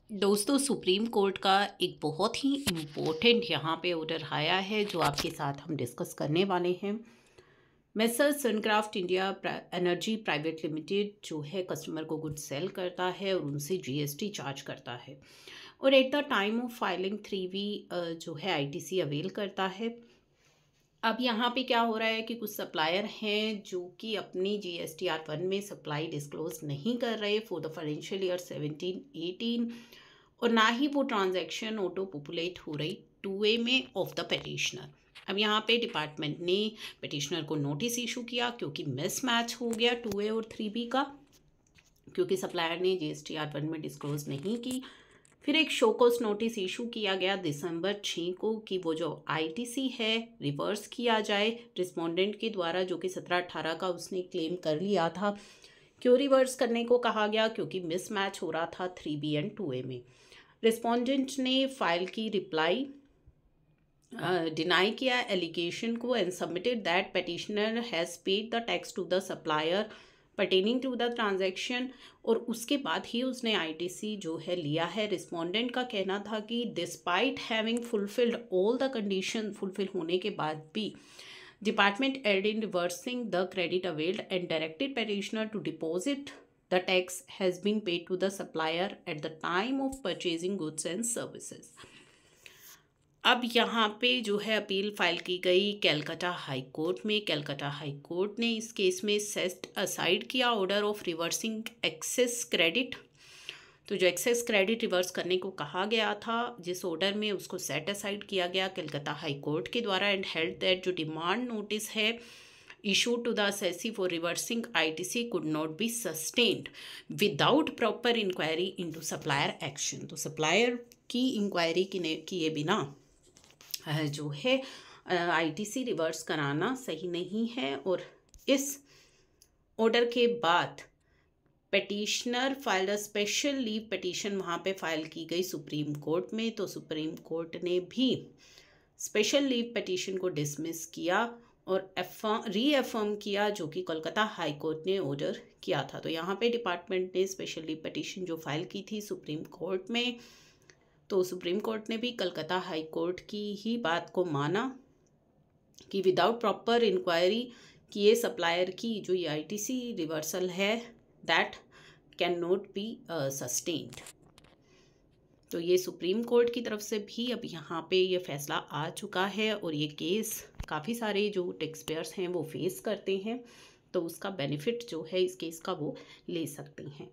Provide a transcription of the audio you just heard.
दोस्तों, supreme court का एक बहुत ही इम्पोर्टेंट यहाँ पे ऑर्डर आया है जो आपके साथ हम डिस्कस करने वाले हैं। Messrs Suncraft India Energy Private Limited जो है कस्टमर को गुड्स सेल करता है और उनसे जीएसटी चार्ज करता है और eight the time of filing 3V जो है आईटीसी अवेल करता है। अब यहाँ पे क्या हो रहा है कि कुछ सप्लायर हैं जो कि अपनी GSTR 1 में सप्लाई डिस्क्लोज नहीं कर रहे फॉर द फाइनेंशियल ईयर 17-18 और ना ही वो ट्रांजैक्शन ऑटो पॉपुलेट हो रही 2A में ऑफ द पेटिशनर। अब यहाँ पे डिपार्टमेंट ने पेटिशनर को नोटिस इशू किया क्योंकि मिसमैच हो गया 2A और 3B का, क्योंकि सप्लायर ने GSTR 1 में डिस्क्लोज नहीं की। फिर एक शोकॉज नोटिस इशू किया गया दिसंबर 6 को कि वो जो आईटीसी है रिवर्स किया जाए रिस्पोंडेंट के द्वारा, जो कि 17-18 का उसने क्लेम कर लिया था। क्यों रिवर्स करने को कहा गया? क्योंकि मिसमैच हो रहा था 3B एंड 2A में। रिस्पोंडेंट ने फाइल की रिप्लाई डिनाई किया एलिगेशन को and submitted that petitioner has paid the tax to the supplier pertaining to the transaction, और उसके बाद ही उसने आईटीसी जो है लिया है। रिस्पोंडेंट का कहना था कि despite having fulfilled all the condition, fulfil होने के बाद भी department erred in reversing the credit availed and directed petitioner to deposit the tax has been paid to the supplier at the time of purchasing goods and services. अब यहाँ पे जो है appeal file की गई कलकत्ता हाई कोर्ट में। Calcutta high court ने इस केस में सेट असाइड किया order of reversing excess credit. तो जो एक्सेस क्रेडिट रिवर्स करने को कहा गया था जिस ऑर्डर में, उसको सेट असाइड किया गया कलकत्ता हाई कोर्ट के द्वारा एंड हेल्ड दैट जो डिमांड नोटिस है issued to the assessee for reversing ITC could not be sustained without proper inquiry into supplier action। तो सप्लायर की इंक्वायरी किए बिना जो है आईटीसी रिवर्स कराना सही नहीं है। और इस ऑर्डर के बाद petitioner file a special leave petition वहाँ पे फाइल की गई सुप्रीम कोर्ट में। तो सुप्रीम कोर्ट ने भी स्पेशल लीव पिटीशन को डिसमिस किया और रीअफर्म किया जो कि कोलकाता हाई कोर्ट ने ऑर्डर किया था। तो यहाँ पे डिपार्टमेंट ने स्पेशल लीव पिटीशन जो फाइल की थी सुप्रीम कोर्ट में, तो सुप्रीम कोर्ट ने भी कलकत्ता हाई कोर्ट की ही बात को माना कि विदाउट प्रॉपर इंक्वायरी किए सप्लायर की जो ये आईटीसी रिवर्सल है that can not be sustained. तो ये सुप्रीम कोर्ट की तरफ से भी अब यहाँ पे ये फैसला आ चुका है और ये केस काफ़ी सारे जो टैक्स पेयर्स हैं वो फेस करते हैं, तो उसका बेनिफिट जो है इस केस का वो ले सकते हैं।